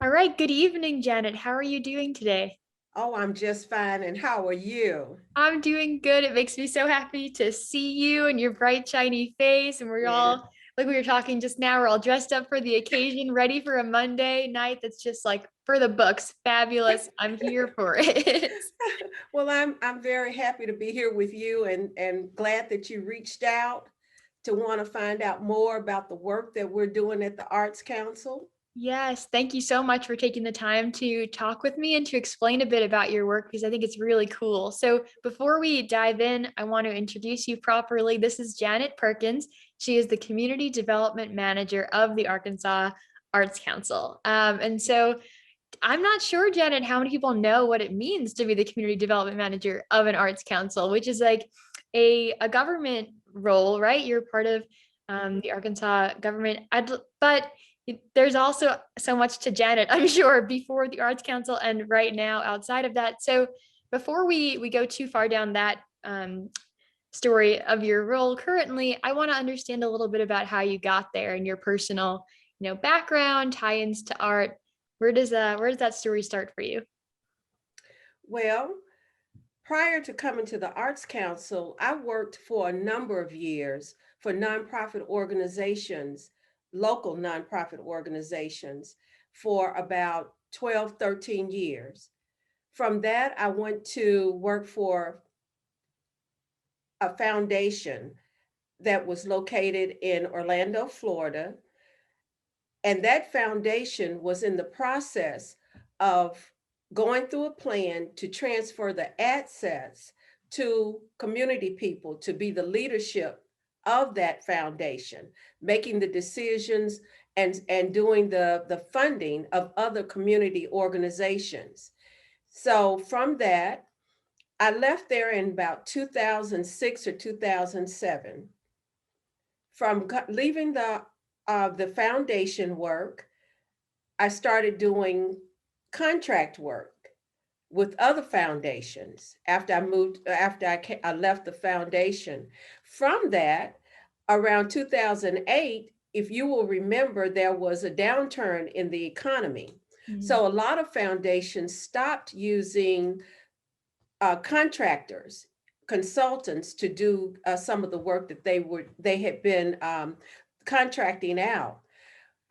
All right, good evening, Janet. How are you doing today? Oh, I'm just fine. And how are you? I'm doing good. It makes me so happy to see you and your bright, shiny face. And we're Yeah. all, like we were talking just now, we're all dressed up for the occasion, ready for a Monday night that's just like for the books. Fabulous. I'm here for it. Well, I'm very happy to be here with you and glad that you reached out to want to find out more about the work that we're doing at the Arts Council. Yes, thank you so much for taking the time to talk with me and to explain a bit about your work because I think it's really cool. So, before we dive in, I want to introduce you properly. This is Janet Perkins. She is the Community Development Manager of the Arkansas Arts Council. And so, I'm not sure, Janet, how many people know what it means to be the Community Development Manager of an Arts Council, which is like a government role, right? You're part of the Arkansas government. But there's also so much to Janet, I'm sure, before the Arts Council and right now outside of that. So before we go too far down that story of your role currently, I want to understand a little bit about how you got there and your personal, background, tie-ins to art. Where does that story start for you? Well, prior to coming to the Arts Council, I worked for a number of years for nonprofit organizations, local nonprofit organizations, for about 12, 13 years. From that, I went to work for a foundation that was located in Orlando, Florida. And that foundation was in the process of going through a plan to transfer the assets to community people to be the leadership of that foundation, making the decisions and doing the funding of other community organizations. So from that, I left there in about 2006 or 2007. From leaving the foundation work, I started doing contract work with other foundations after I left the foundation. From that, around 2008, if you will remember, there was a downturn in the economy. Mhm. So a lot of foundations stopped using contractors, consultants to do some of the work that they had been contracting out.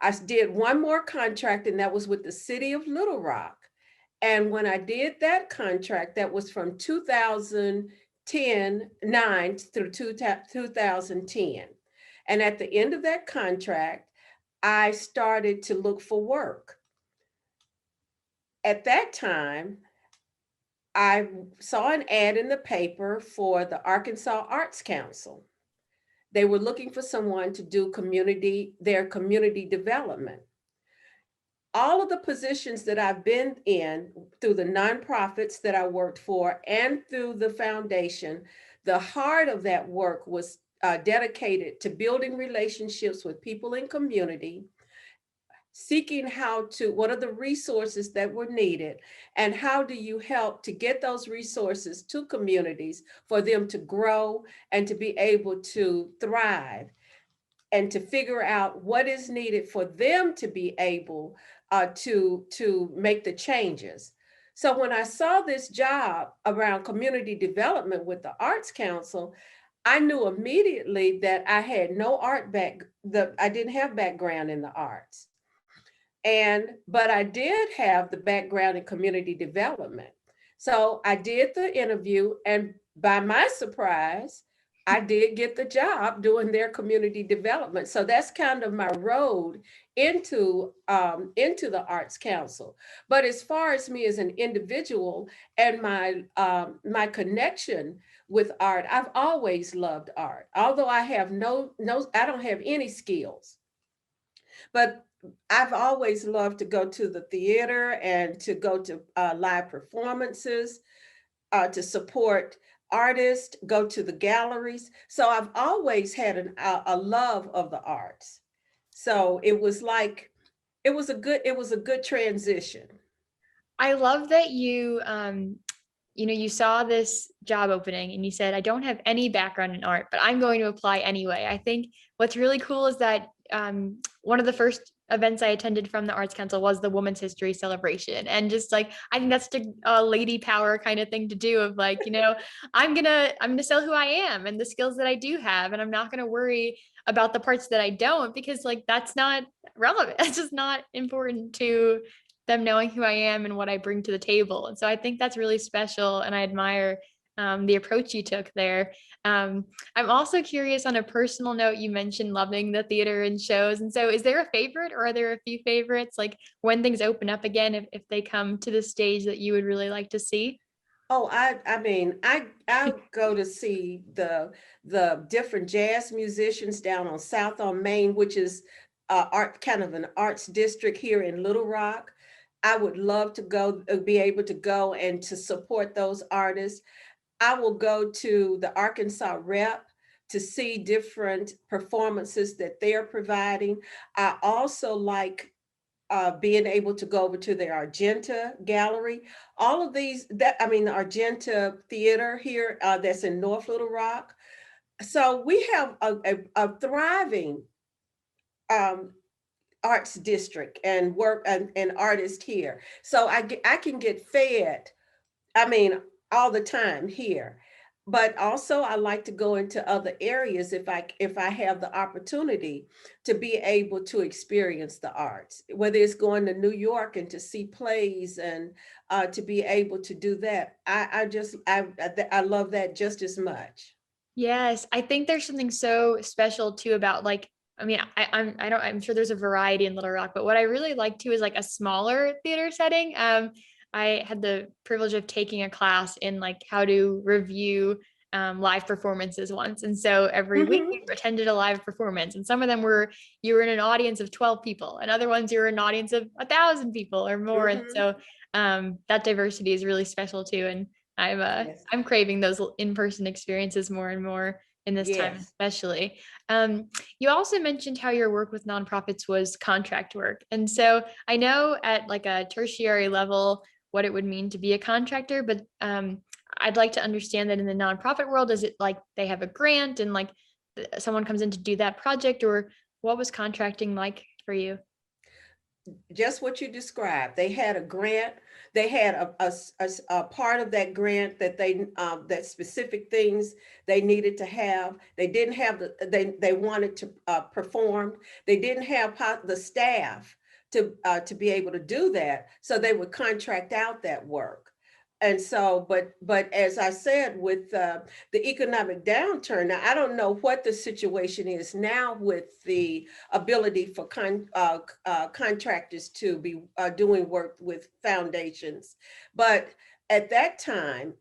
I did one more contract, and that was with the city of Little Rock. And when I did that contract, that was from 2010 9 through 2010. And at the end of that contract, I started to look for work. At that time, I saw an ad in the paper for the Arkansas Arts Council. They were looking for someone to do their community development. All of the positions that I've been in through the nonprofits that I worked for and through the foundation, the heart of that work was dedicated to building relationships with people in community, seeking what are the resources that were needed, and how do you help to get those resources to communities for them to grow and to be able to thrive and to figure out what is needed for them to be able to make the changes. So when I saw this job around community development with the Arts Council, I knew immediately that I had no I didn't have background in the arts. But I did have the background in community development. So I did the interview, and by my surprise, I did get the job doing their community development. So that's kind of my road into the Arts Council. But as far as me as an individual and my connection with art, I've always loved art. Although I have I don't have any skills, but I've always loved to go to the theater and to go to live performances, to support artists, go to the galleries. So I've always had a love of the arts. So it was a good transition. I love that you saw this job opening and you said, I don't have any background in art, but I'm going to apply anyway. I think what's really cool is that one of the first events I attended from the Arts Council was the Women's History Celebration. And just like, I think that's a lady power kind of thing to do of like, I'm gonna sell who I am and the skills that I do have. And I'm not gonna worry about the parts that I don't, because like that's not relevant. It's just not important to them knowing who I am and what I bring to the table. And so I think that's really special. And I admire the approach you took there. I'm also curious, on a personal note, you mentioned loving the theater and shows. And so is there a favorite, or are there a few favorites, like when things open up again, if they come to the stage that you would really like to see? Oh, I mean, I go to see the different jazz musicians down on South on Main, which is art kind of an arts district here in Little Rock. I would love to go, be able to go and to support those artists. I will go to the Arkansas Rep to see different performances that they're providing. I also like being able to go over to the Argenta Gallery. All of these, I mean, the Argenta Theater here that's in North Little Rock. So we have a thriving um, arts district and work and artists here. So I can get fed, I mean, all the time here. But also I like to go into other areas if I have the opportunity to be able to experience the arts, whether it's going to New York and to see plays and to be able to do that. I love that just as much. Yes, I think there's something so special too about like, I mean, I'm sure there's a variety in Little Rock, but what I really like too is like a smaller theater setting. I had the privilege of taking a class in like how to review live performances once. And so every week Hmm. we attended a live performance, and some of them were, you were in an audience of 12 people, and other ones you were in an audience of 1,000 people or more. And Hmm. so that diversity is really special too. And Yes. I'm craving those in-person experiences more and more in this time, Yes. especially. You also mentioned how your work with nonprofits was contract work. And so I know at like a tertiary level what it would mean to be a contractor, but I'd like to understand that in the nonprofit world, is it like they have a grant and like someone comes in to do that project, or what was contracting like for you? Just what you described. They had a grant. They had a part of that grant that that specific things they needed to have. They didn't have they wanted to perform. They didn't have the staff to be able to do that, so they would contract out that work. And so, but as I said, with the economic downturn, now I don't know what the situation is now with the ability for contractors to be doing work with foundations. But at that time,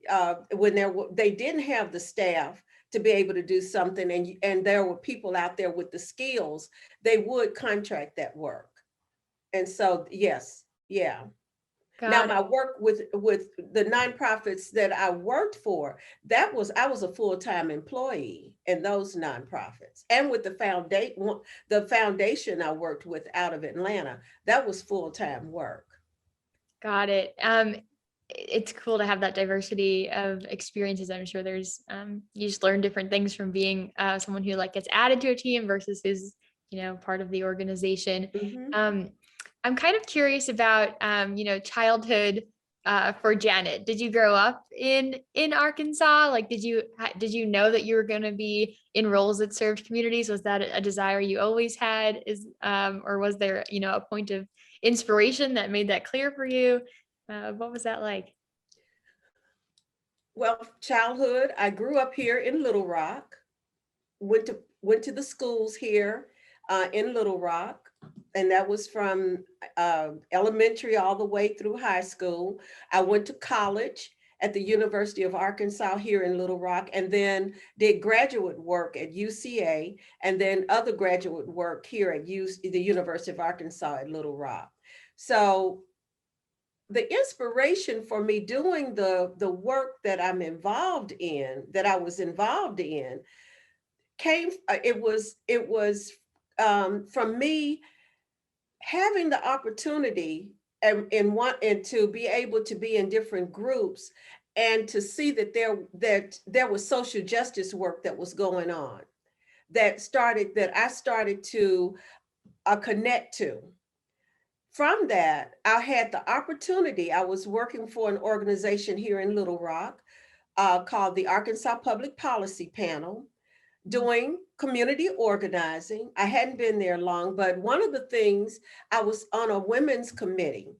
when they didn't have the staff to be able to do something, and there were people out there with the skills, they would contract that work. And so, yes, yeah. Now, Got my it. work with the nonprofits that I worked for, I was a full-time employee in those nonprofits, and with the foundation I worked with out of Atlanta, that was full-time work. Got it. It's cool to have that diversity of experiences. I'm sure there's you just learn different things from being someone who like gets added to a team versus who's, part of the organization. Mhm. Um, I'm kind of curious about childhood for Janet. Did you grow up in Arkansas? Like, did you know that you were going to be in roles that served communities? Was that a desire you always had? Or was there a point of inspiration that made that clear for you? What was that like? Well, childhood, I grew up here in Little Rock, went to the schools here in Little Rock, and that was from elementary all the way through high school. I went to college at the University of Arkansas here in Little Rock, and then did graduate work at UCA, and then other graduate work here at the University of Arkansas at Little Rock. So the inspiration for me doing the work that I was involved in, came it was from me having the opportunity and to be able to be in different groups, and to see that there was social justice work that was going on, that I started to connect to. From that, I had the opportunity, I was working for an organization here in Little Rock called the Arkansas Public Policy Panel, doing community organizing. I hadn't been there long, but one of the things, I was on a women's committee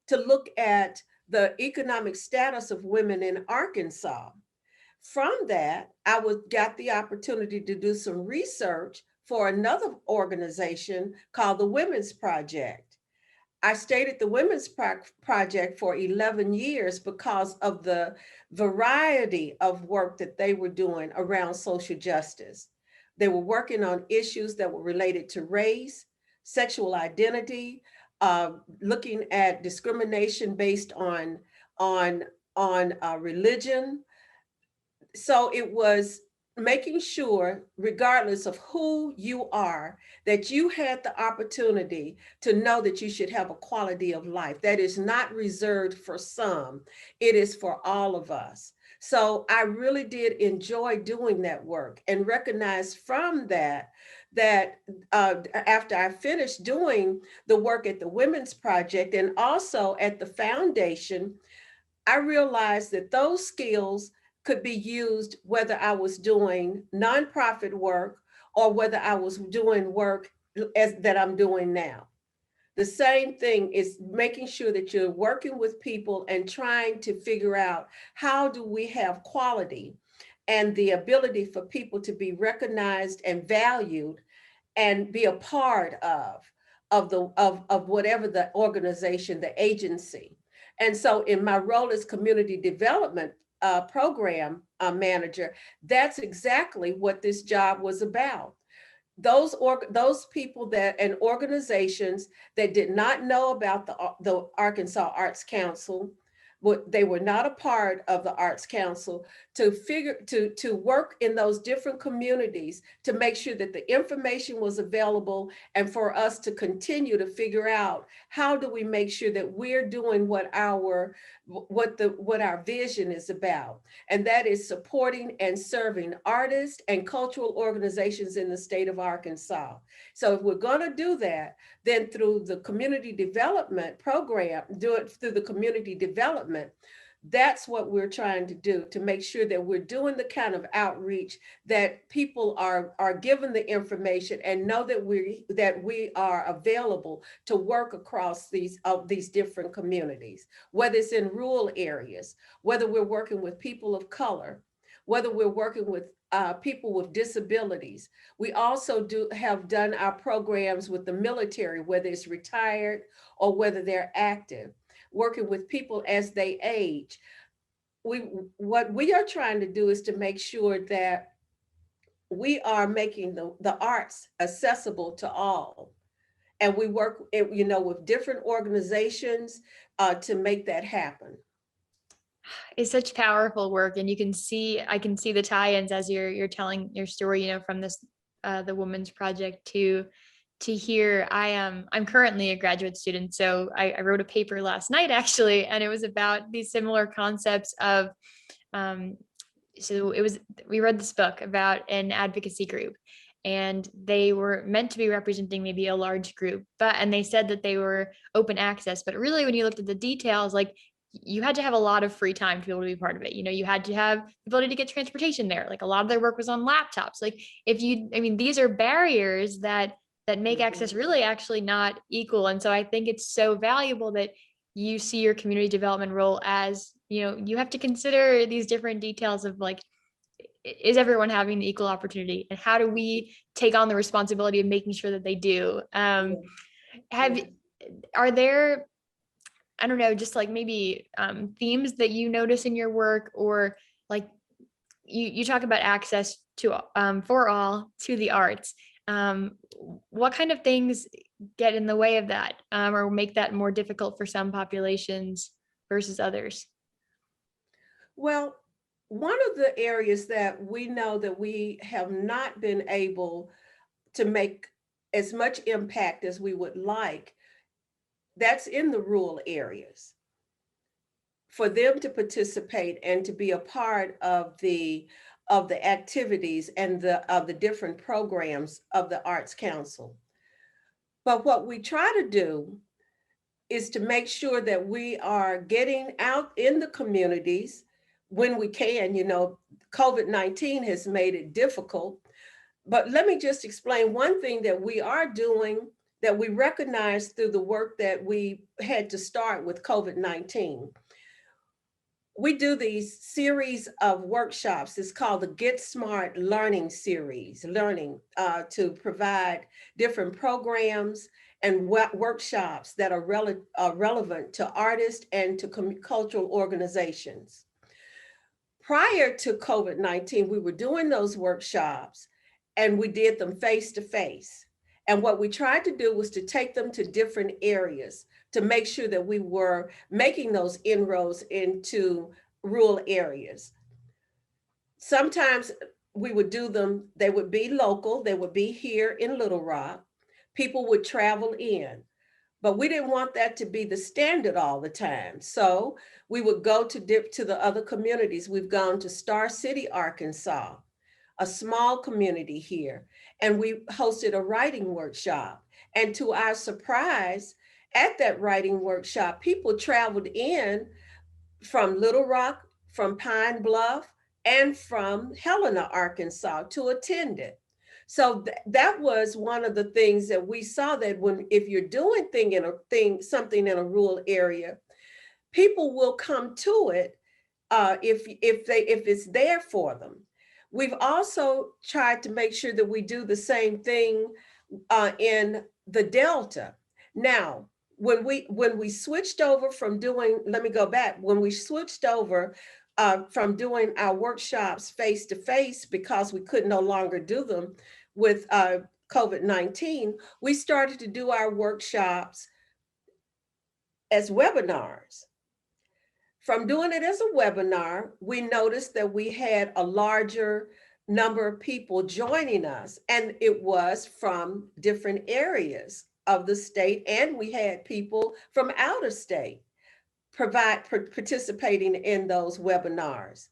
to look at the economic status of women in Arkansas. From that, got the opportunity to do some research for another organization called the Women's Project. I stayed at the Women's Project for 11 years because of the variety of work that they were doing around social justice. They were working on issues that were related to race, sexual identity, looking at discrimination based on religion. So it was making sure, regardless of who you are, that you had the opportunity to know that you should have a quality of life that is not reserved for some, it is for all of us. So I really did enjoy doing that work and recognize from that after I finished doing the work at the Women's Project and also at the foundation, I realized that those skills could be used whether I was doing nonprofit work or whether I was doing work that I'm doing now. The same thing is making sure that you're working with people and trying to figure out how do we have quality and the ability for people to be recognized and valued and be a part of whatever the organization, the agency. And so in my role as community development program manager, that's exactly what this job was about. Those people that and organizations that did not know about the Arkansas Arts Council, they were not a part of the Arts Council, to work in those different communities to make sure that the information was available and for us to continue to figure out how do we make sure that we're doing what our vision is about, and that is supporting and serving artists and cultural organizations in the state of Arkansas. So if we're going to do that, then through the community development program, do it through the community development. That's what we're trying to do, to make sure that we're doing the kind of outreach that people are given the information and know that we are available to work across these different communities, whether it's in rural areas, whether we're working with people of color, whether we're working with people with disabilities. We also have done our programs with the military, whether it's retired or whether they're active, working with people as they age. What we are trying to do is to make sure that we are making the arts accessible to all. And we work, with different organizations to make that happen. It's such powerful work, and I can see the tie-ins as you're telling your story, from this the Women's Project to here. I'm currently a graduate student, so I wrote a paper last night actually, and it was about these similar concepts of we read this book about an advocacy group, and they were meant to be representing maybe a large group, and they said that they were open access, but really when you looked at the details, like, you had to have a lot of free time to be able to be part of it. You had to have the ability to get transportation there. Like, a lot of their work was on laptops. Like, these are barriers that make access really actually not equal. And so I think it's so valuable that you see your community development role as, you have to consider these different details of, like, is everyone having the equal opportunity, and how do we take on the responsibility of making sure that they do? Are there, I don't know, just like maybe themes that you notice in your work, or like you talk about access to for all to the arts. What kind of things get in the way of that, or make that more difficult for some populations versus others? Well, one of the areas that we know that we have not been able to make as much impact as we would like, that's in the rural areas. For them to participate and to be a part of the activities and of the different programs of the Arts Council. But what we try to do is to make sure that we are getting out in the communities when we can. You know, COVID-19 has made it difficult. But let me just explain one thing that we are doing that we recognize through the work that we had to start with COVID-19. We do these series of workshops. It's called the Get Smart Learning Series, to provide different programs and workshops that are relevant to artists and to cultural organizations. Prior to COVID-19, we were doing those workshops and we did them face to face. And what we tried to do was to take them to different areas to make sure that we were making those inroads into rural areas. Sometimes we would do them, they would be local, they would be here in Little Rock. People would travel in, but we didn't want that to be the standard all the time. So we would go to the other communities. We've gone to Star City, Arkansas, a small community here, and we hosted a writing workshop. And to our surprise, at that writing workshop, people traveled in from Little Rock, from Pine Bluff, and from Helena, Arkansas to attend it. So that was one of the things that we saw, that if you're doing something in a rural area, people will come to it if it's there for them. We've also tried to make sure that we do the same thing in the Delta. Now, when we switched over from doing, let me go back, when we switched over from doing our workshops face to face, because we could no longer do them with COVID-19, we started to do our workshops as webinars. From doing it as a webinar, we noticed that we had a larger number of people joining us, and it was from different areas of the state, and we had people from out of state participating in those webinars.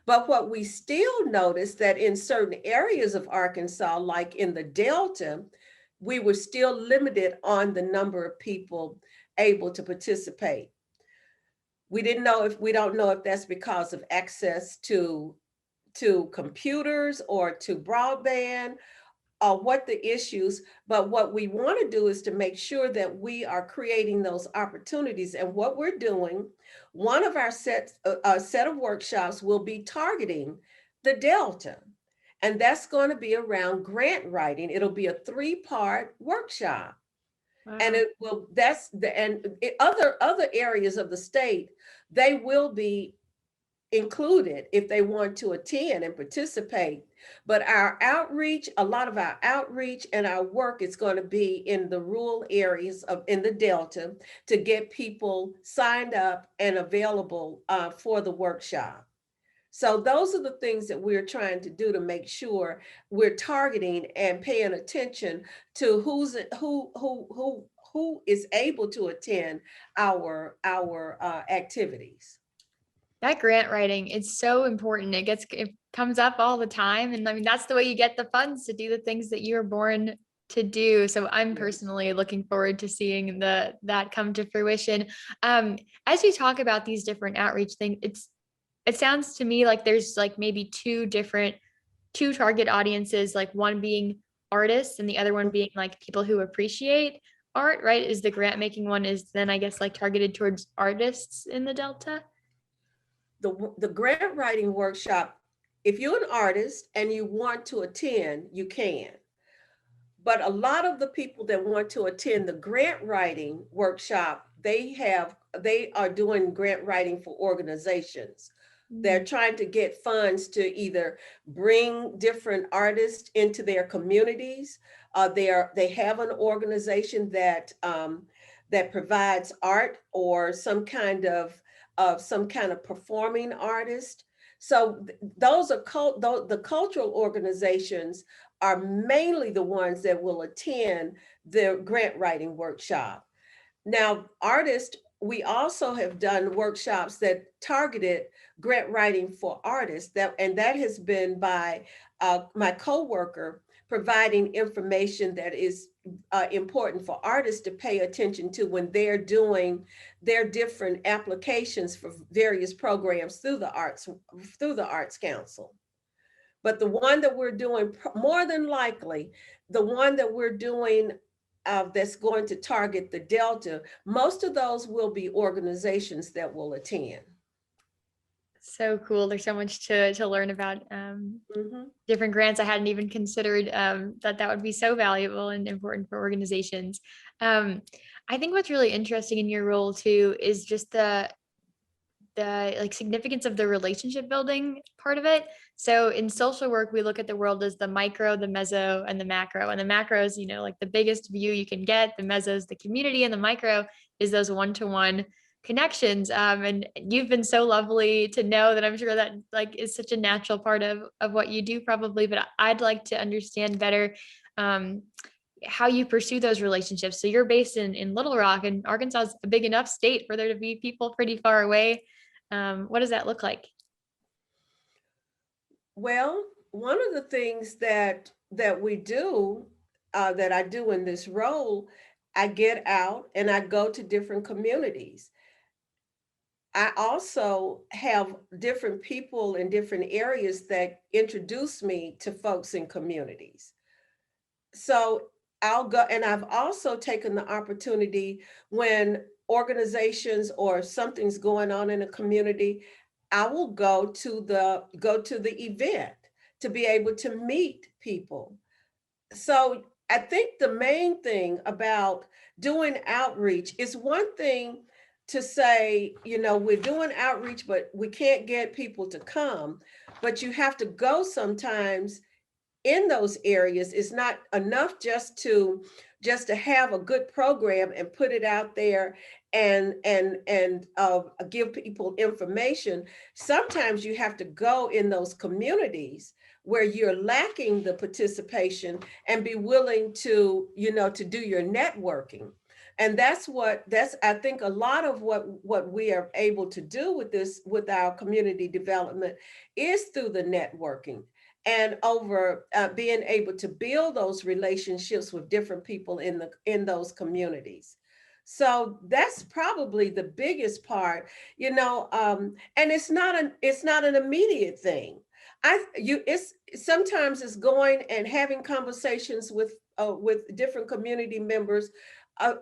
But what we still noticed, that in certain areas of Arkansas, like in the Delta, we were still limited on the number of people able to participate. We don't know if that's because of access to computers or to broadband, or what the issues, but what we want to do is to make sure that we are creating those opportunities. And what we're doing, one of our set of workshops will be targeting the Delta, and that's going to be around grant writing. It'll be a 3-part workshop. Wow. And it will, other areas of the state, they will be included if they want to attend and participate. But our outreach, a lot of our outreach and our work is going to be in the rural areas in the Delta to get people signed up and available for the workshop. So those are the things that we're trying to do to make sure we're targeting and paying attention to who is able to attend our activities. That grant writing is so important. It comes up all the time. And I mean, that's the way you get the funds to do the things that you were born to do. So I'm personally looking forward to seeing that come to fruition. As you talk about these different outreach things, it sounds to me like there's like maybe two target audiences, like one being artists and the other one being like people who appreciate art, right? Is the grant making one is then, I guess, like targeted towards artists in the Delta? The grant writing workshop, if you're an artist and you want to attend, you can. But a lot of the people that want to attend the grant writing workshop, they are doing grant writing for organizations. They're trying to get funds to either bring different artists into their communities. They have an organization that provides art, or some kind of performing artist. So those are the cultural organizations are mainly the ones that will attend the grant writing workshop. Now, artists, we also have done workshops that targeted grant writing for artists, and that has been by my coworker, providing information that is important for artists to pay attention to when they're doing their different applications for various programs through the Arts Council. But the one that we're doing, more than likely, the one that we're doing that's going to target the Delta, most of those will be organizations that will attend. So cool. There's so much to learn about different grants. I hadn't even considered that would be so valuable and important for organizations. I think what's really interesting in your role too is just the like significance of the relationship building part of it. So in social work, we look at the world as the micro, the meso, and the macro. And the macro is, like the biggest view you can get. The meso is the community, and the micro is those one-to-one connections. And you've been so lovely to know that. I'm sure that like is such a natural part of what you do probably, but I'd like to understand better how you pursue those relationships. So you're based in Little Rock, and Arkansas is a big enough state for there to be people pretty far away. What does that look like? Well, one of the things that we do, that I do in this role, I get out and I go to different communities. I also have different people in different areas that introduce me to folks in communities. So I'll go, and I've also taken the opportunity when organizations or something's going on in a community, I will go to the event to be able to meet people. So I think the main thing about doing outreach is one thing to say, we're doing outreach, but we can't get people to come. But you have to go sometimes in those areas. It's not enough just to have a good program and put it out there and give people information. Sometimes you have to go in those communities where you're lacking the participation and be willing to to do your networking. And that's I think a lot of what we are able to do with our community development is through the networking and over being able to build those relationships with different people in those communities. So that's probably the biggest part, and it's not an immediate thing. It's sometimes it's going and having conversations with different community members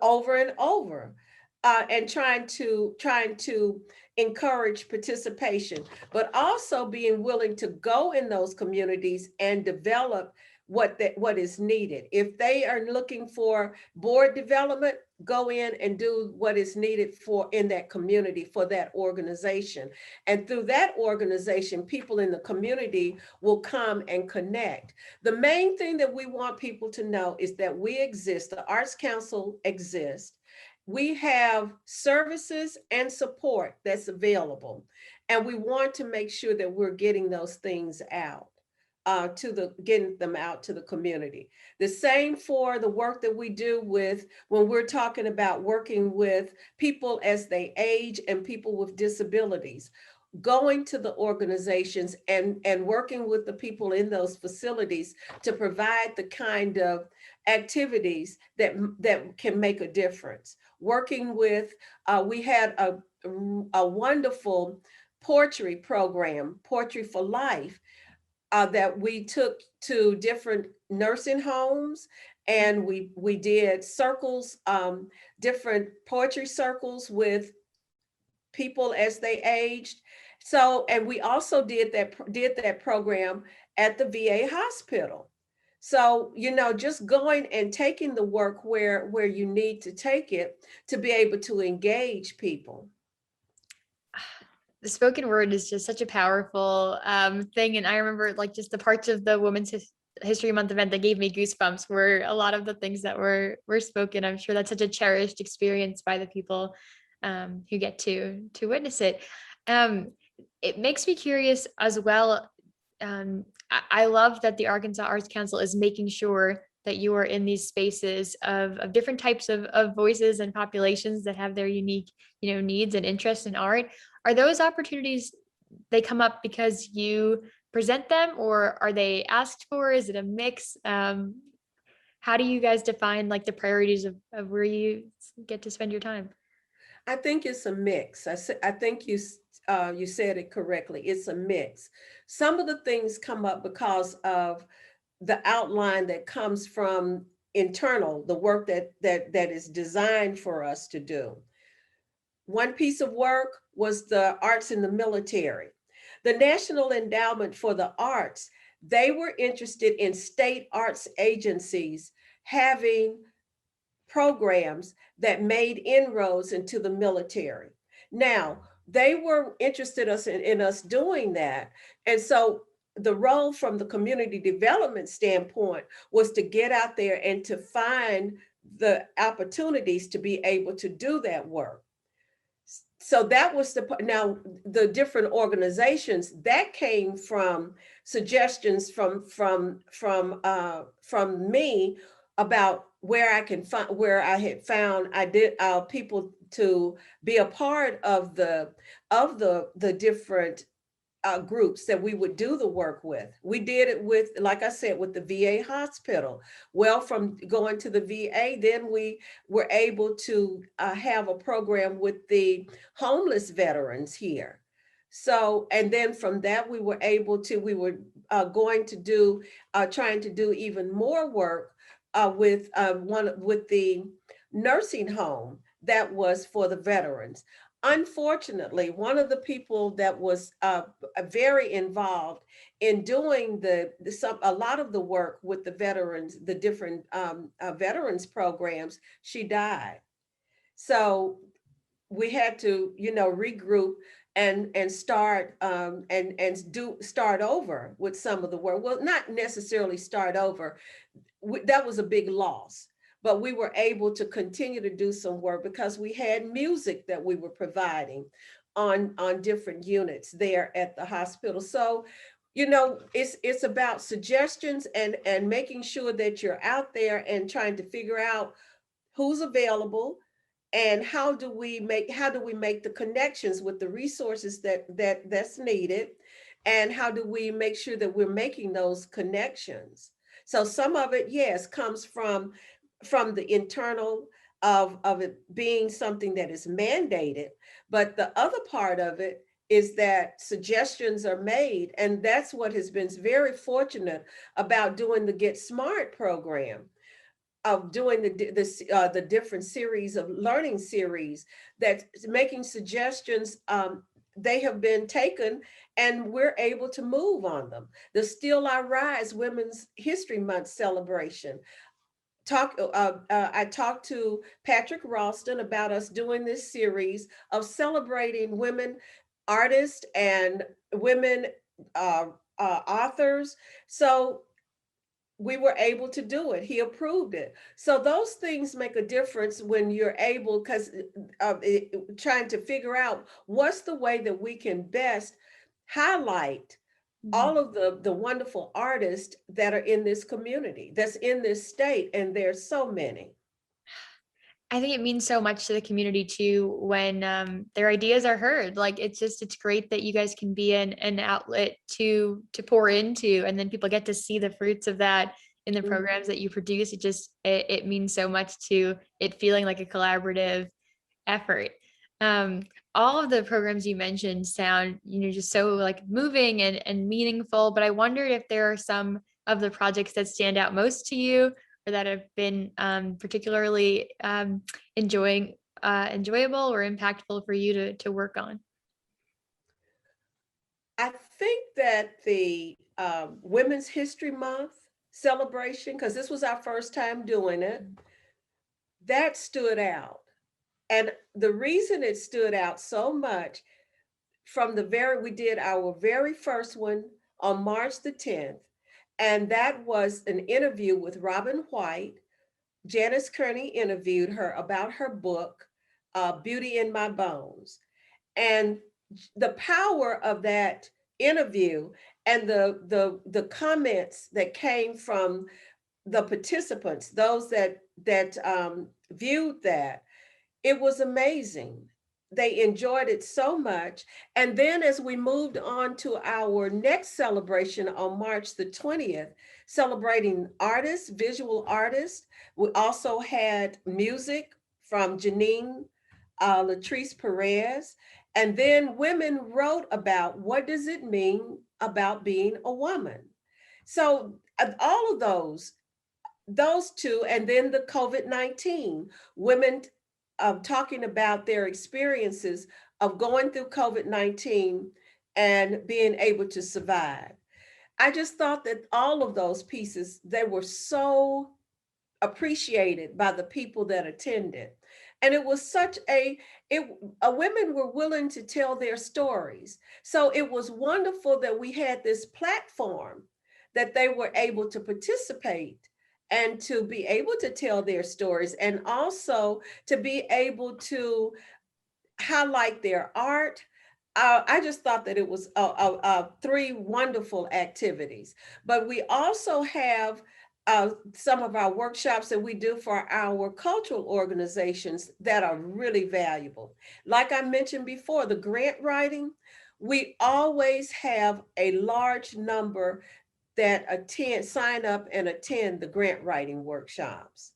over and over, and trying to encourage participation, but also being willing to go in those communities and develop what is needed. If they are looking for board development, go in and do what is needed in that community for that organization. And through that organization, people in the community will come and connect. The main thing that we want people to know is that we exist. The Arts Council exists. We have services and support that's available, and we want to make sure that we're getting those things out. Getting them out to the community. The same for the work that we do when we're talking about working with people as they age and people with disabilities, going to the organizations and working with the people in those facilities to provide the kind of activities that can make a difference. Working with, we had a wonderful poetry program, Poetry for Life, that we took to different nursing homes, and we did circles, different poetry circles with people as they aged. So, and we also did that program at the VA hospital. So, just going and taking the work where you need to take it to be able to engage people. The spoken word is just such a powerful thing. And I remember like just the parts of the Women's History Month event that gave me goosebumps were a lot of the things that were spoken. I'm sure that's such a cherished experience by the people who get to witness it. It makes me curious as well. I love that the Arkansas Arts Council is making sure that you are in these spaces of different types of voices and populations that have their unique, needs and interests in art. Are those opportunities, they come up because you present them, or are they asked for? Is it a mix? How do you guys define like the priorities of where you get to spend your time? I think it's a mix. I think you said it correctly. It's a mix. Some of the things come up because of the outline that comes from internal, the work that is designed for us to do. One piece of work was the arts in the military. The National Endowment for the Arts, they were interested in state arts agencies having programs that made inroads into the military. Now, they were interested in us doing that. And so the role from the community development standpoint was to get out there and to find the opportunities to be able to do that work. So that was now the different organizations that came from suggestions from me about where I can find, where I had found I did people to be a part of the different groups that we would do the work with. We did it with, like I said, with the VA hospital. Well, from going to the VA, then we were able to have a program with the homeless veterans here. So, and then from that, we were going to do, trying to do even more work with the nursing home that was for the veterans. Unfortunately, one of the people that was very involved in doing a lot of the work with the veterans, the different veterans programs, she died. So we had to, regroup and start start over with some of the work. Well, not necessarily start over. That was a big loss, but we were able to continue to do some work because we had music that we were providing on different units there at the hospital. So, it's about suggestions and making sure that you're out there and trying to figure out who's available and how do we make the connections with the resources that's needed, and how do we make sure that we're making those connections. So some of it, yes, comes from the internal of it being something that is mandated, but the other part of it is that suggestions are made, and that's what has been very fortunate about doing the Get Smart program, of doing the different series of learning series, that making suggestions, they have been taken and we're able to move on them. The Still I Rise Women's History Month celebration. I talked to Patrick Ralston about us doing this series of celebrating women artists and women authors. So we were able to do it. He approved it. So those things make a difference when you're able, because trying to figure out what's the way that we can best highlight all of the wonderful artists that are in this community, that's in this state, and there's so many. I think it means so much to the community too when their ideas are heard. Like it's great that you guys can be an outlet to pour into, and then people get to see the fruits of that in the programs that you produce. It means so much to it feeling like a collaborative effort. All of the programs you mentioned sound, just so like moving and meaningful, but I wondered if there are some of the projects that stand out most to you, or that have been particularly enjoyable or impactful for you to work on. I think that the Women's History Month celebration, because this was our first time doing it, that stood out. And the reason it stood out so much, we did our very first one on March the 10th, and that was an interview with Robin White. Janice Kearney interviewed her about her book, Beauty in My Bones. And the power of that interview and the comments that came from the participants, those that viewed that, it was amazing. they enjoyed it so much. And then as we moved on to our next celebration on March the 20th, celebrating artists, visual artists, we also had music from Janine Latrice Perez. And then women wrote about what does it mean about being a woman. So all of those two, and then the COVID-19, women talking about their experiences of going through COVID-19 and being able to survive. I just thought that all of those pieces, they were so appreciated by the people that attended. And it was such it women were willing to tell their stories. So it was wonderful that we had this platform that they were able to participate and to be able to tell their stories, and also to be able to highlight their art. I just thought that it was three wonderful activities. But we also have some of our workshops that we do for our cultural organizations that are really valuable. Like I mentioned before, the grant writing, we always have a large number that sign up and attend the grant writing workshops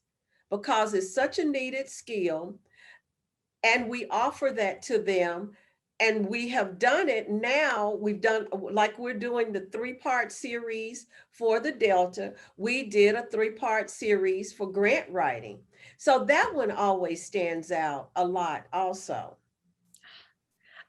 because it's such a needed skill, and we offer that to them. And we have done it now. We've done, like we're doing the 3-part series for the Delta. We did a 3-part series for grant writing. So that one always stands out a lot also.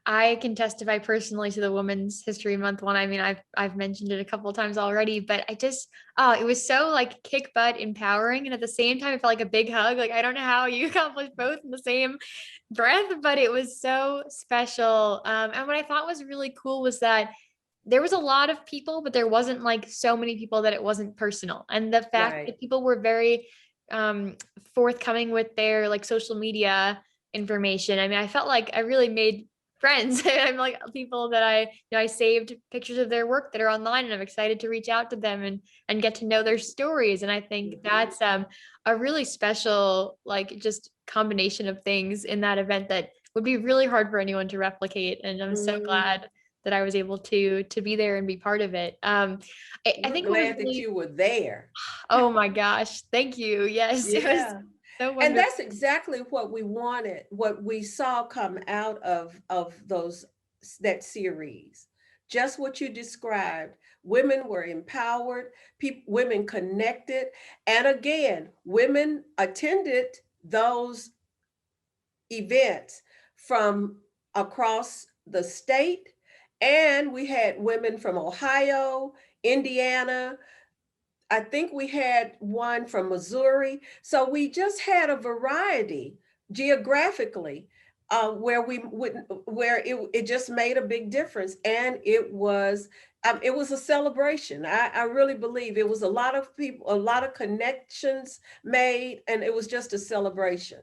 I can testify personally to the Women's History Month one. I mean, I've mentioned it a couple of times already, but I just it was so like kick butt empowering, and at the same time, it felt like a big hug. Like I don't know how you accomplish both in the same breath, but it was so special. And what I thought was really cool was that there was a lot of people, but there wasn't like so many people that it wasn't personal. And the fact Right. that people were very forthcoming with their like social media information. I mean, I felt like I really made friends. I'm like people that I saved pictures of their work that are online, and I'm excited to reach out to them and get to know their stories. And I think Mhm. that's a really special like just combination of things in that event that would be really hard for anyone to replicate. And I'm so Mhm. glad that I was able to be there and be part of it. I We're think what was glad that really, you were there. oh my gosh, thank you. Yes, it was Yeah. so And wonderful. that's exactly what we wanted, what we saw come out of those that series. Just what you described. Women were empowered, women connected, and again, women attended those events from across the state, and we had women from Ohio, Indiana, I think we had one from Missouri. So we just had a variety geographically, where we would where it just made a big difference, and it was a celebration. I really believe it was a lot of people, a lot of connections made, and it was just a celebration.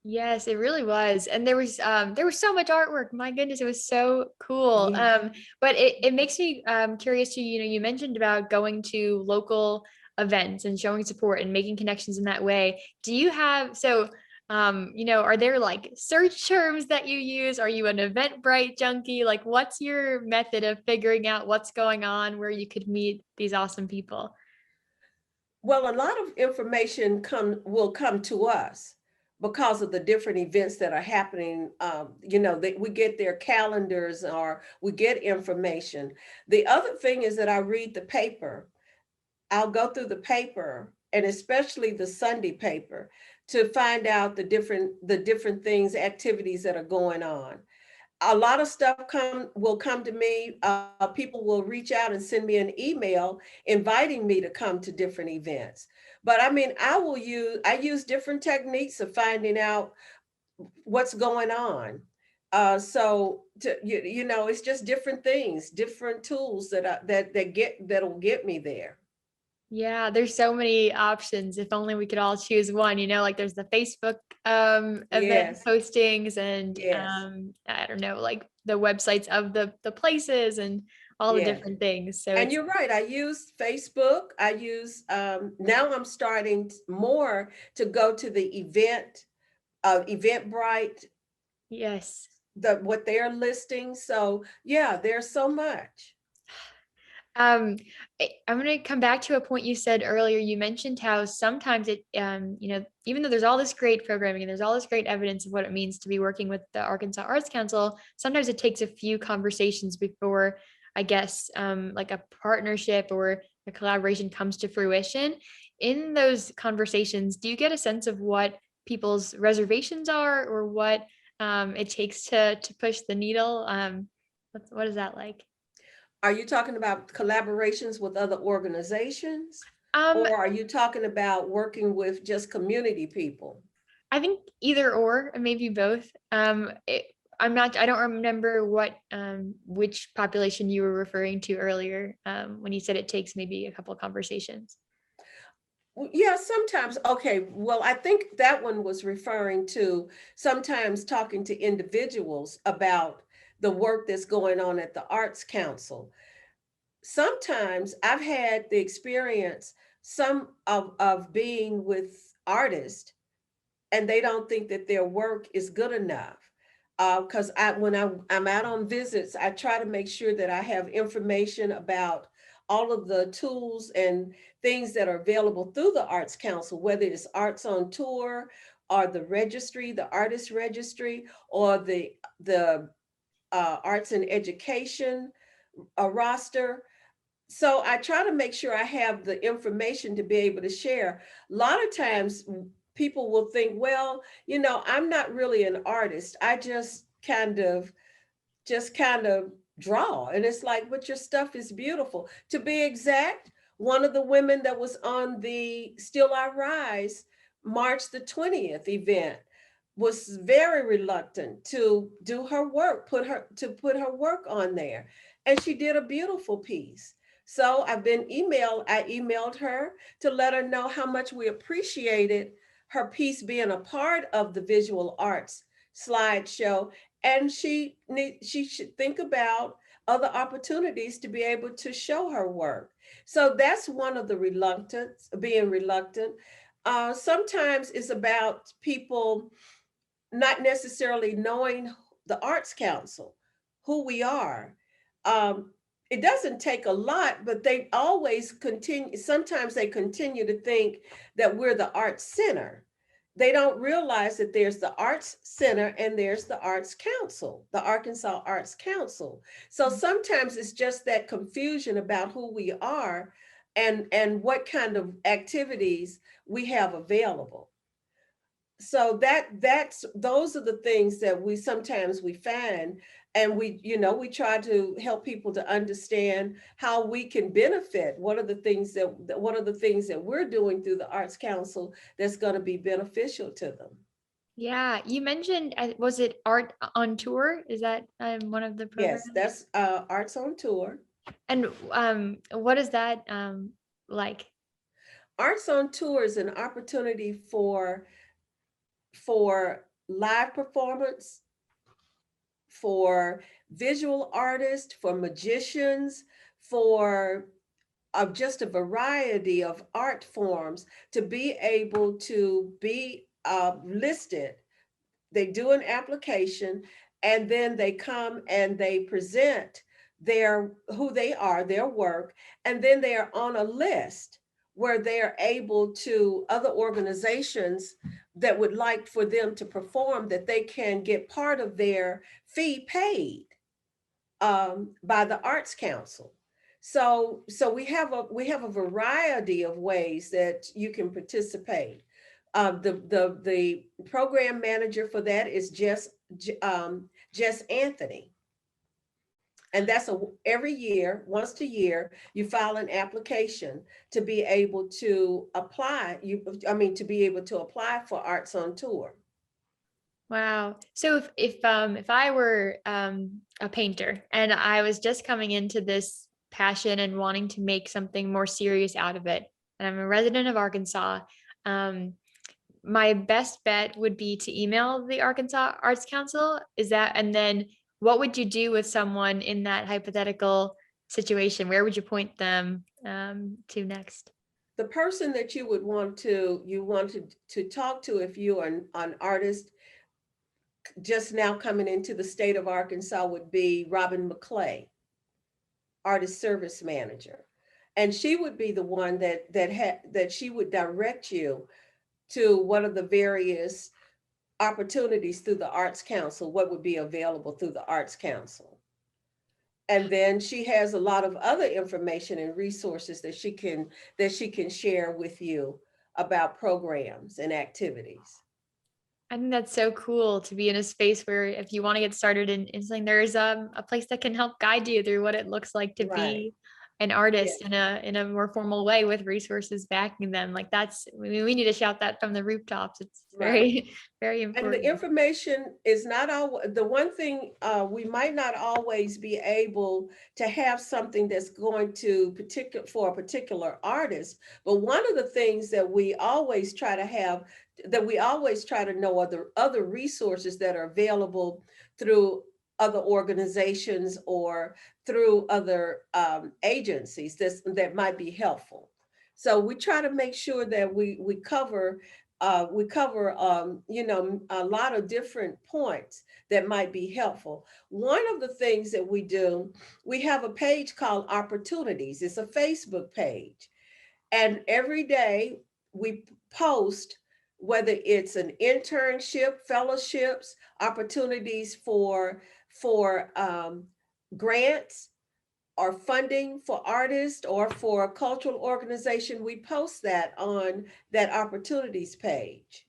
Yes, it really was. And there was so much artwork. My goodness, it was so cool. Yeah. But it makes me curious to, you mentioned about going to local events and showing support and making connections in that way. Do you have are there like search terms that you use? Are you an Eventbrite junkie? Like what's your method of figuring out what's going on where you could meet these awesome people? Well, a lot of information will come to us because of the different events that are happening. We get their calendars or we get information. The other thing is that I read the paper. I'll go through the paper, and especially the Sunday paper, to find out the different things, activities that are going on. A lot of stuff will come to me. People will reach out and send me an email inviting me to come to different events. But I mean, I use different techniques of finding out what's going on. It's just different things, different tools that'll get me there. Yeah, there's so many options. If only we could all choose one, like there's the Facebook event Yes, postings and yes, I don't know, like the websites of the places and all the yes. different things. So And it's you're right. I use Facebook. Now I'm starting more to go to the Eventbrite yes. what they're listing. So yeah, there's so much. Um, I'm going to come back to a point you said earlier. You mentioned how sometimes it, even though there's all this great programming and there's all this great evidence of what it means to be working with the Arkansas Arts Council, sometimes it takes a few conversations before, I guess, like a partnership or a collaboration comes to fruition. In those conversations, do you get a sense of what people's reservations are, or what it takes to push the needle? What is that like? Are you talking about collaborations with other organizations? Um, Or are you talking about working with just community people? I think either or, maybe both. I don't remember which population you were referring to earlier, when you said it takes maybe a couple of conversations. Yeah, sometimes. Okay, well, I think that one was referring to sometimes talking to individuals about the work that's going on at the Arts Council. Sometimes I've had the experience of being with artists and they don't think that their work is good enough. Because I'm out on visits, I try to make sure that I have information about all of the tools and things that are available through the Arts Council, whether it's Arts on Tour or the registry, the artist registry, or the arts and education roster. So I try to make sure I have the information to be able to share. A lot of times people will think, well, I'm not really an artist. I just kind of draw. And it's like, but your stuff is beautiful. To be exact, one of the women that was on the Still I Rise March the 20th event was very reluctant to do her work, put her work on there. And she did a beautiful piece. So I emailed her to let her know how much we appreciated her piece being a part of the visual arts slideshow. And she should think about other opportunities to be able to show her work. So that's one of the reluctance, being reluctant. Sometimes it's about people not necessarily knowing the Arts Council, who we are. Um, it doesn't take a lot, but they always continue, sometimes they continue to think that we're the Arts Center. They don't realize that there's the Arts Center and there's the Arts Council, the Arkansas Arts Council. So sometimes it's just that confusion about who we are and what kind of activities we have available. So that's those are the things that we sometimes we find, and we try to help people to understand how we can benefit. What are the things that we're doing through the Arts Council that's going to be beneficial to them. Yeah, you mentioned, was it Art on Tour? Is that one of the Yes, programs? that's Arts on Tour. And what is that like? Arts on Tour is an opportunity for live performance, for visual artists, for magicians, for of just a variety of art forms to be able to be listed. They do an application and then they come and they present their who they are, their work, and then they are on a list where they are able to other organizations that would like for them to perform, that they can get part of their fee paid by the Arts Council. So we have a variety of ways that you can participate. The program manager for that is Jess Anthony, and that's every year, once a year, you file an application to be able to apply. To be able to apply for Arts on Tour. Wow. So if I were a painter and I was just coming into this passion and wanting to make something more serious out of it, and I'm a resident of Arkansas, um, my best bet would be to email the Arkansas Arts Council. Is that, and then what would you do with someone in that hypothetical situation? Where would you point them to next? The person that you want to talk to if you are an artist just now coming into the state of Arkansas would be Robin McClay, artist service manager. And she would be the one that she would direct you to one of the various opportunities through the Arts Council, what would be available through the Arts Council. And then she has a lot of other information and resources that she can share with you about programs and activities. I think that's so cool to be in a space where if you want to get started in something, there's a place that can help guide you through what it looks like to Right. be an Yeah. artist in a more formal way with resources backing them. Like that's, I mean, we need to shout that from the rooftops. It's Right. very, very And the important. information is not all, the one thing, we might not always be able to have something that's going to for a particular artist, but one of the things that we always try to have, that we always try to know, are the other resources that are available through other organizations or through other agencies that might be helpful. So we try to make sure that we cover a lot of different points that might be helpful. One of the things that we do, we have a page called Opportunities. It's a Facebook page. And every day we post whether it's an internship, fellowships, opportunities for grants or funding for artists or for a cultural organization. We post that on that opportunities page.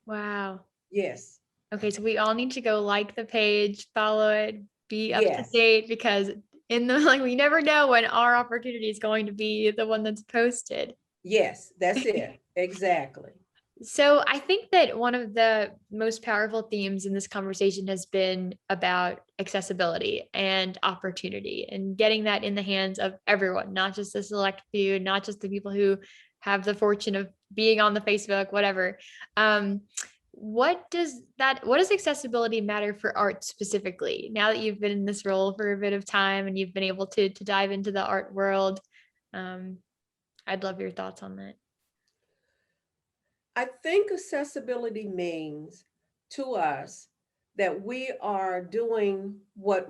Wow. Yes. Okay. So we all need to go like the page, follow it, be up to Yes. date, because in the, like, we never know when our opportunity is going to be the one that's posted. Yes, that's it. Exactly. So I think that one of the most powerful themes in this conversation has been about accessibility and opportunity and getting that in the hands of everyone, not just the select few, not just the people who have the fortune of being on the Facebook, whatever. Um, what does accessibility matter for art specifically? Now that you've been in this role for a bit of time and you've been able to dive into the art world, um, I'd love your thoughts on that. I think accessibility means to us that we are doing what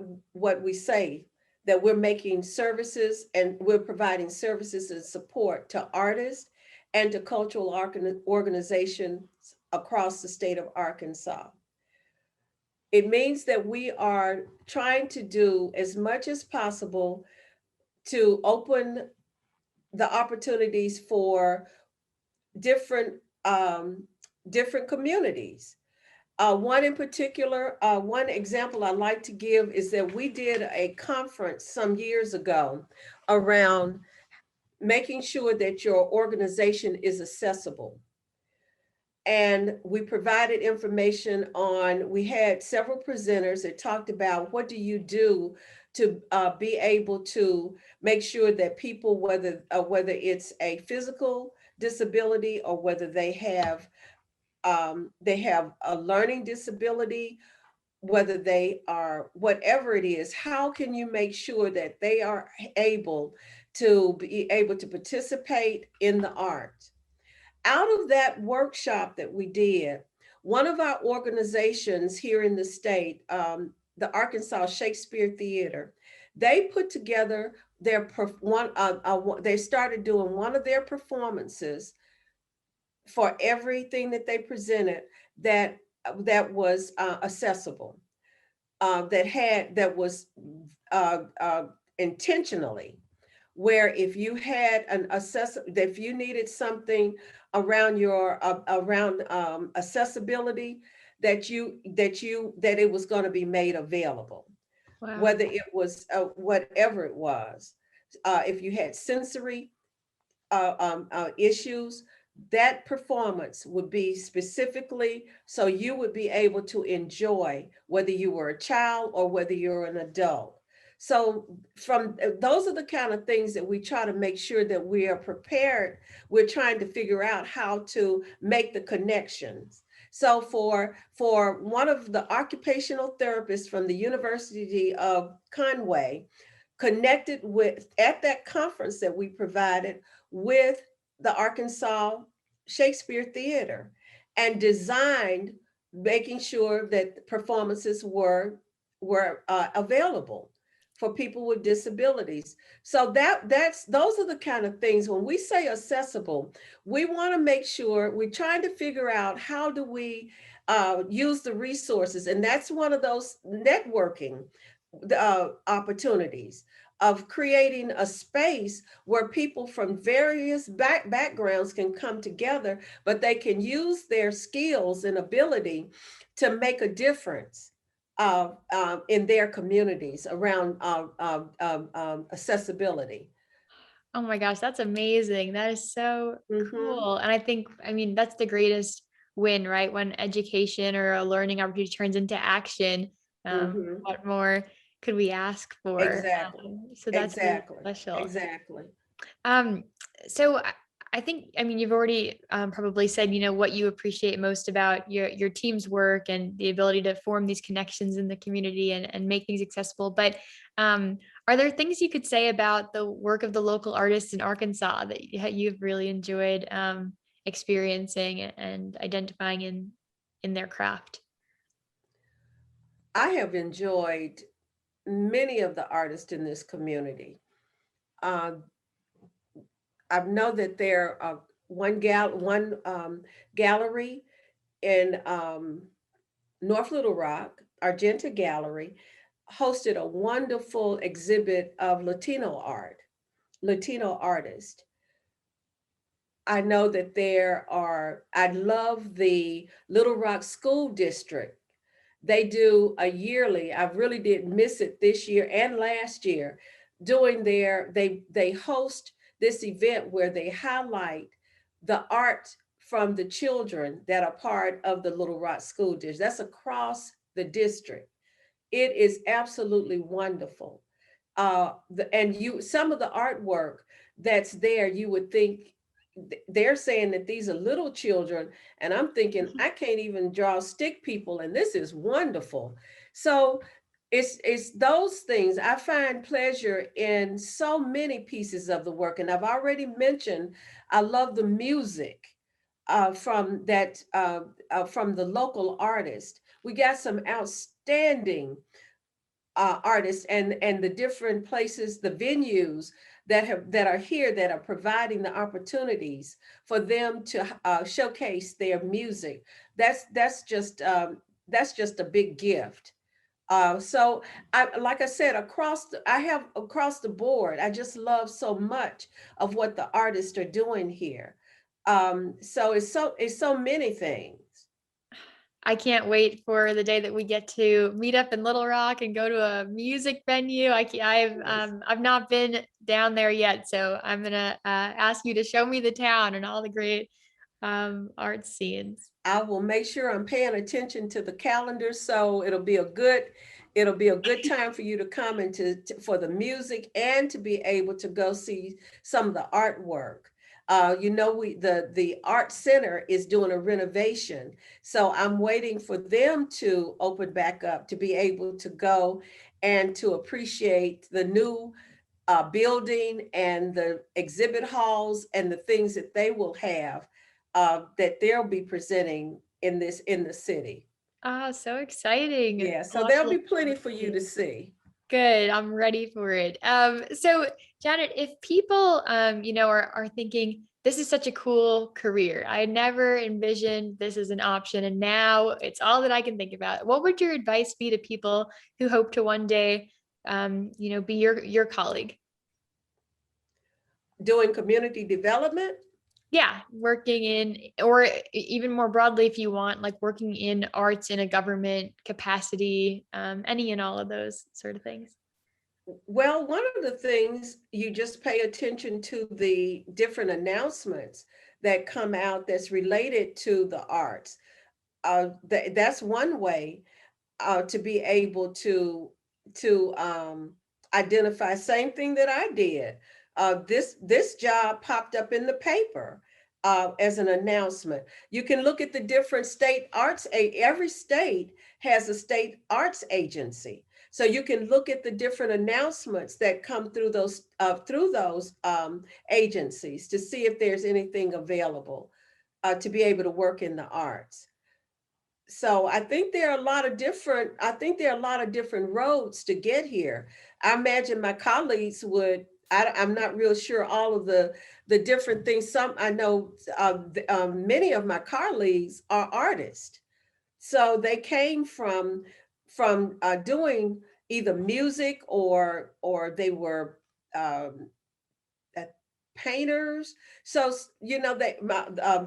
we say, that we're making services and we're providing services and support to artists and to cultural organizations across the state of Arkansas. It means that we are trying to do as much as possible to open the opportunities for different different communities. One in particular, one example I like to give is that we did a conference some years ago around making sure that your organization is accessible. And we provided information on, we had several presenters that talked about what do you do to be able to make sure that people, whether it's a physical disability or whether they have a learning disability, whether they are whatever it is, how can you make sure that they are able to participate in the art? Out of that workshop that we did, one of our organizations here in the state, the Arkansas Shakespeare Theater, they put together they started doing one of their performances for everything that they presented that was accessible, that was intentionally, where if you had if you needed something around accessibility, that it was going to be made available, Wow. whether it was whatever it was. If you had sensory issues, that performance would be specifically so you would be able to enjoy whether you were a child or whether you're an adult. So from those are the kind of things that we try to make sure that we are prepared. We're trying to figure out how to make the connections. So for one of the occupational therapists from the University of Conway, connected with at that conference that we provided with the Arkansas Shakespeare Theater and designed making sure that performances were available for people with disabilities. So that's those are the kind of things. When we say accessible, we want to make sure we're trying to figure out how do we use the resources, and that's one of those networking opportunities of creating a space where people from various backgrounds can come together, but they can use their skills and ability to make a difference in their communities around accessibility. Oh my gosh, that's amazing. That is so Mm-hmm, cool. And I think, I mean, that's the greatest win, right? When education or a learning opportunity turns into action. mm-hmm. What more could we ask for? Exactly, So that's really exactly, special. exactly. Um, so I think, I mean, you've already probably said, what you appreciate most about your team's work and the ability to form these connections in the community and make things accessible. But are there things you could say about the work of the local artists in Arkansas that you've really enjoyed experiencing and identifying in their craft? I have enjoyed many of the artists in this community. Uh, I know that there are one gallery in North Little Rock, Argenta Gallery, hosted a wonderful exhibit of Latino artists. I know that I love the Little Rock School District. They do a yearly, I really did miss it this year and last year, they host this event where they highlight the art from the children that are part of the Little Rock School District. That's across the district. It is absolutely wonderful. And some of the artwork that's there, you would think they're saying that these are little children, and I'm thinking I can't even draw stick people, and this is wonderful. So it's those things. I find pleasure in so many pieces of the work, and I've already mentioned I love the music from the local artist. We got some outstanding artists and the different places, the venues that are here that are providing the opportunities for them to showcase their music. That's just a big gift. So like I said, I have across the board. I just love so much of what the artists are doing here. So it's so many things. I can't wait for the day that we get to meet up in Little Rock and go to a music venue. Yes. I've not been down there yet, so I'm gonna ask you to show me the town and all the great art scenes. I will make sure I'm paying attention to the calendar, so it'll be a good time for you to come and for the music and to be able to go see some of the artwork. The art center is doing a renovation, so I'm waiting for them to open back up to be able to go and to appreciate the new building and the exhibit halls and the things that they will have that they'll be presenting in the city. Ah, so exciting. Yeah, I'll so have to there'll be look plenty forward for to you it. to see. Good. I'm ready for it. So Janet, if people, are thinking this is such a cool career, I never envisioned this as an option, and now it's all that I can think about. What would your advice be to people who hope to one day, be your colleague? Doing community development. Yeah, working in, or even more broadly, if you want, like working in arts in a government capacity, any and all of those sort of things. Well, one of the things you just pay attention to the different announcements that come out that's related to the arts. That's one way to be able to identify. Same thing that I did. This job popped up in the paper as an announcement. You can look at the different state arts. Every state has a state arts agency, so you can look at the different announcements that come through those agencies to see if there's anything available to be able to work in the arts. So I think there are a lot of different, roads to get here. I imagine my colleagues would, I'm not real sure all of the different things. Some, I know many of my colleagues are artists. So they came from doing either music or they were um, uh, painters. So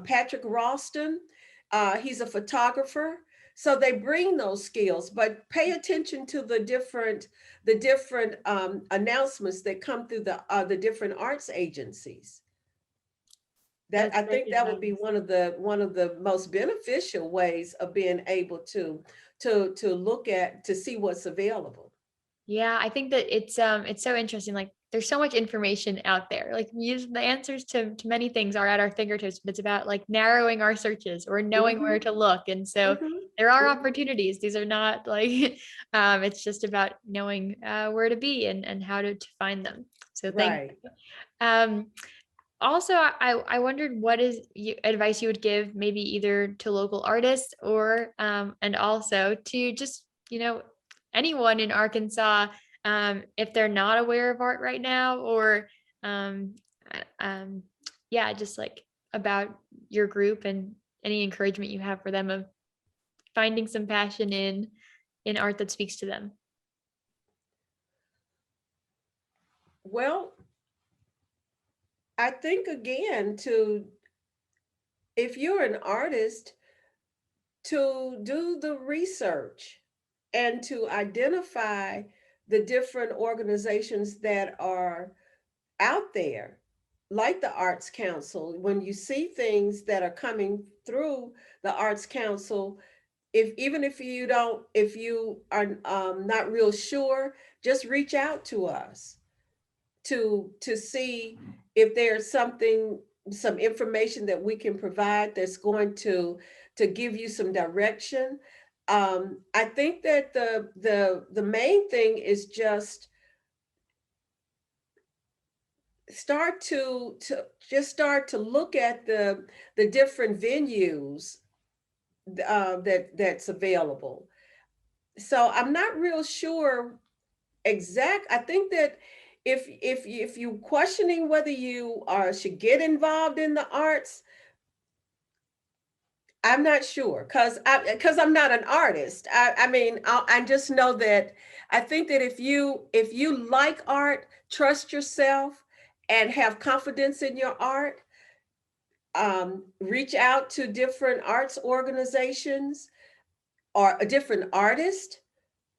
Patrick Ralston, he's a photographer. So they bring those skills, but pay attention to the different announcements that come through the different arts agencies. That That's I great think that would be advice. one of the most beneficial ways of being able to look at to see what's available. Yeah, I think that it's so interesting. Like there's so much information out there. Like the answers to many things are at our fingertips, but it's about like narrowing our searches or knowing where Hmm. to look. And so Hmm. there are Hmm. opportunities. These are not like it's just about knowing where to be and how to find them. So thank Right. you. Um, Also, I wondered what is advice you would give maybe either to local artists or and also to just anyone in Arkansas if they're not aware of art right now or um, um, yeah, just like about your group and any encouragement you have for them of finding some passion in art that speaks to them. Well, I think again to if you're an artist, to do the research and to identify the different organizations that are out there, like the Arts Council. When you see things that are coming through the Arts Council, if even if you are not real sure, just reach out to us to see if there's some information that we can provide that's going to give you some direction. I think that the main thing is just start to look at the different venues that's available. So I'm not real sure I think that if you questioning whether you should get involved in the arts, I'm not sure because I'm not an artist. I mean, I just know that I think that if you like art, trust yourself, and have confidence in your art, reach out to different arts organizations or a different artist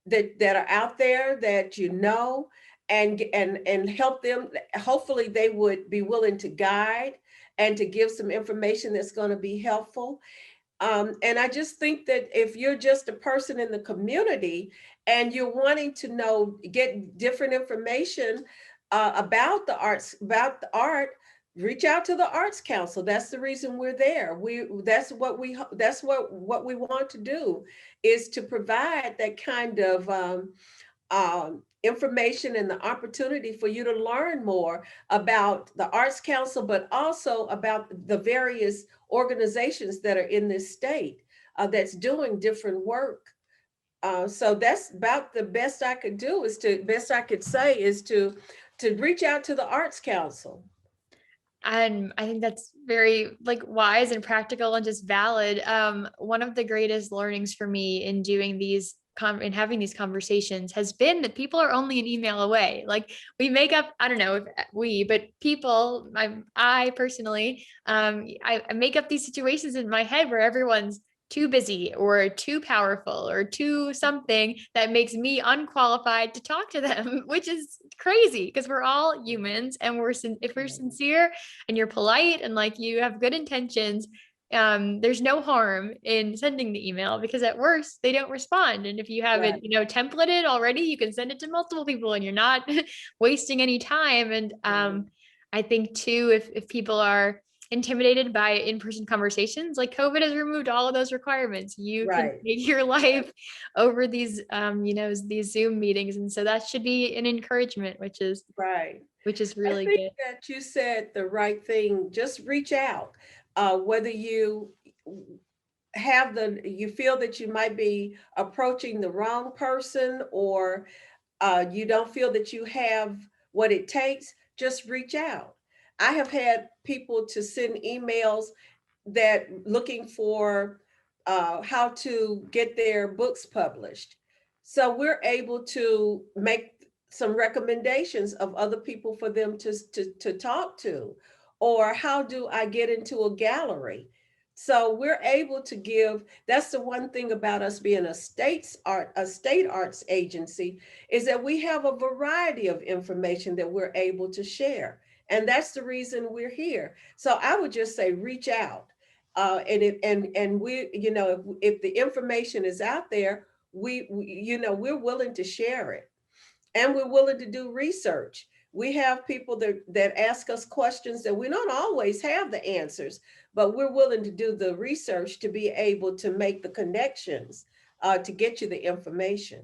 that are out there that and help them. Hopefully they would be willing to guide and to give some information that's going to be helpful. And I just think that if you're just a person in the community and you're wanting to get different information about the arts, about the art, reach out to the Arts Council. That's the reason we're there. That's what we want to do, is to provide that kind of information and the opportunity for you to learn more about the Arts Council, but also about the various organizations that are in this state that's doing different work. So that's about the best I could do best I could say is to reach out to the Arts Council. And I think that's very like wise and practical and just valid. One of the greatest learnings for me in doing these in having these conversations has been that people are only an email away. Like we make up, I don't know if but people, I personally, I make up these situations in my head where everyone's too busy or too powerful or too something that makes me unqualified to talk to them, which is crazy because we're all humans and if we're sincere and you're polite and like you have good intentions, there's no harm in sending the email because at worst they don't respond. And if you have it, Right. templated already, you can send it to multiple people and you're not wasting any time. And Right. I think too, if people are intimidated by in-person conversations, like COVID has removed all of those requirements. You can Right. make your life over these, these Zoom meetings. And so that should be an encouragement, Right. which is I really think good. that you said the right thing. Just reach out. Whether you you feel that you might be approaching the wrong person, or you don't feel that you have what it takes, just reach out. I have had people to send emails that looking for how to get their books published. So we're able to make some recommendations of other people for them to talk to, or how do I get into a gallery? So we're able to give, that's the one thing about us being a state arts agency, is that we have a variety of information that we're able to share. And that's the reason we're here. So I would just say reach out. And we, if the information is out there, we're willing to share it, and we're willing to do research. We have people that ask us questions that we don't always have the answers, but we're willing to do the research to be able to make the connections to get you the information.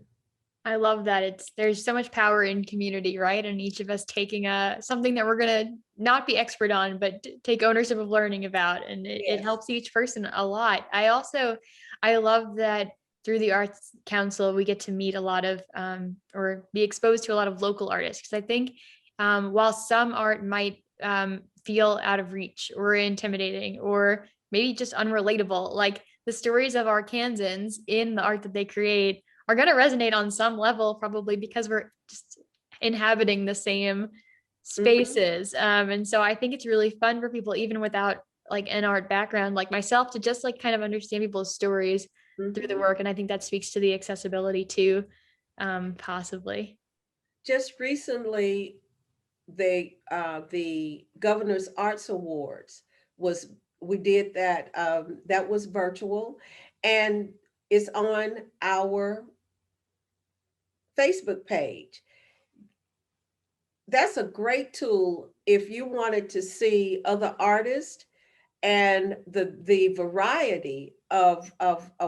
I love that. There's so much power in community, right? And each of us taking something that we're gonna not be expert on, but take ownership of learning about, and it Yes. helps each person a lot. I love that through the Arts Council we get to meet a lot of or be exposed to a lot of local artists, because I think while some art might feel out of reach or intimidating or maybe just unrelatable, like the stories of Arkansans in the art that they create are going to resonate on some level, probably because we're just inhabiting the same Hmm. spaces. And so I think it's really fun for people, even without like an art background like myself, to just like kind of understand people's stories through the Hmm. work. And I think that speaks to the accessibility too, possibly. Just recently, the Governor's Arts Awards was we did that. That was virtual, and it's on our Facebook page. That's a great tool if you wanted to see other artists and the variety of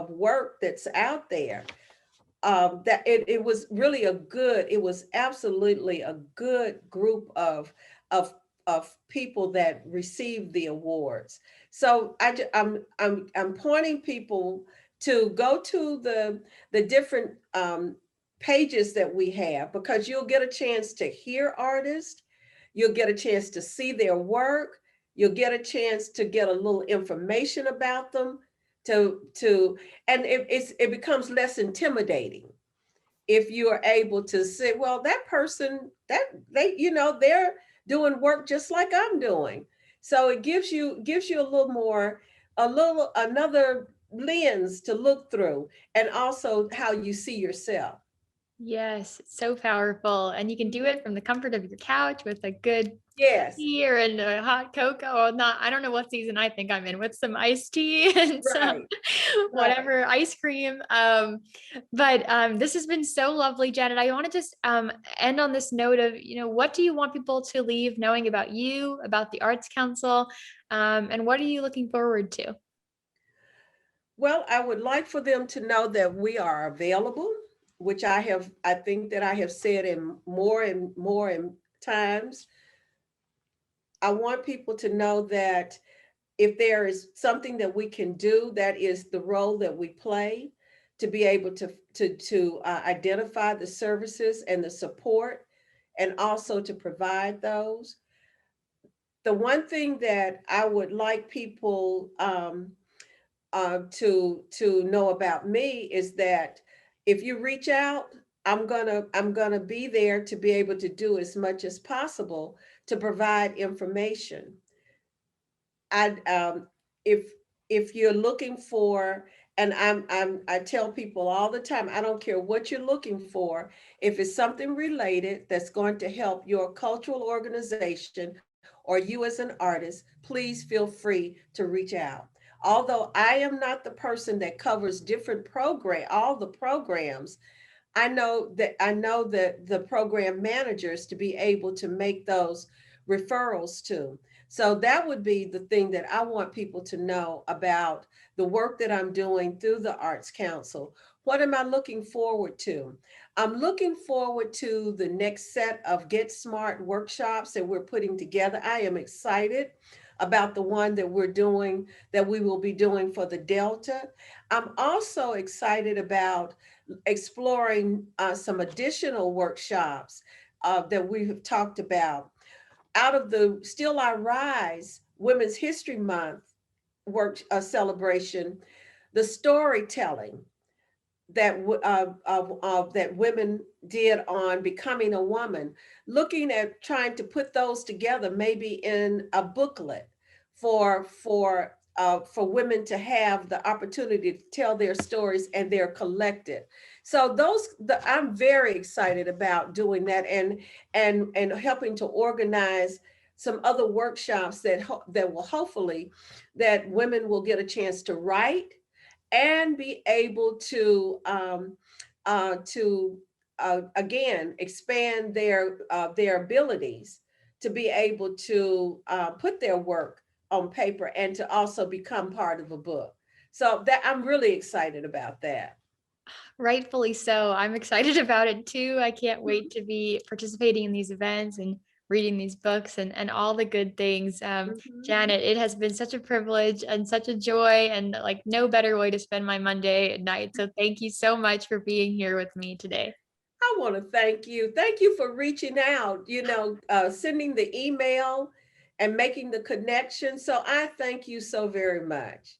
work that's out there. That it was really it was absolutely a good group of of people that received the awards. So I'm pointing people to go to the different pages that we have, because you'll get a chance to hear artists, you'll get a chance to see their work, you'll get a chance to get a little information about them, to and it becomes less intimidating if you are able to say, well, that person, that they're doing work just like I'm doing. So it gives you a little more, another lens to look through, and also how you see yourself. Yes, it's so powerful. And you can do Mhm. it from the comfort of your couch with a good Yes. tea and a hot cocoa, or not, I don't know what season I think I'm in, with some iced tea and some Right. Right. whatever ice cream. But this has been so lovely, Janet. I want to just end on this note of, what do you want people to leave knowing about you, about the Arts Council, and what are you looking forward to? Well, I would like for them to know that we are available, which I think that I have said in more and more in times. I want people to know that if there is something that we can do, that is the role that we play, to be able to identify the services and the support, and also to provide those. The one thing that I would like people to know about me is that if you reach out, I'm gonna be there to be able to do as much as possible to provide information. I if you're looking for, and I tell people all the time, I don't care what you're looking for. If it's something related that's going to help your cultural organization or you as an artist, please feel free to reach out. Although I am not the person that covers all the programs, I know that the program managers to be able to make those referrals to. So that would be the thing that I want people to know about the work that I'm doing through the Arts Council. What am I looking forward to? I'm looking forward to the next set of Get Smart workshops that we're putting together. I am excited about the one that we will be doing for the Delta. I'm also excited about exploring some additional workshops that we have talked about. Out of the Still I Rise Women's History Month celebration, the storytelling that women did on becoming a woman, looking at trying to put those together, maybe in a booklet for women to have the opportunity to tell their stories, and they're collected. So I'm very excited about doing that, and helping to organize some other workshops that will hopefully that women will get a chance to write and be able to again expand their abilities to be able to put their work on paper and to also become part of a book. So that I'm really excited about that. Rightfully so. I'm excited about it too. I can't Mhm, wait to be participating in these events and reading these books and all the good things. mhm. Janet, it has been such a privilege and such a joy, and like no better way to spend my Monday at night. So thank you so much for being here with me today. I want to thank you. Thank you for reaching out, sending the email and making the connection. So I thank you so very much.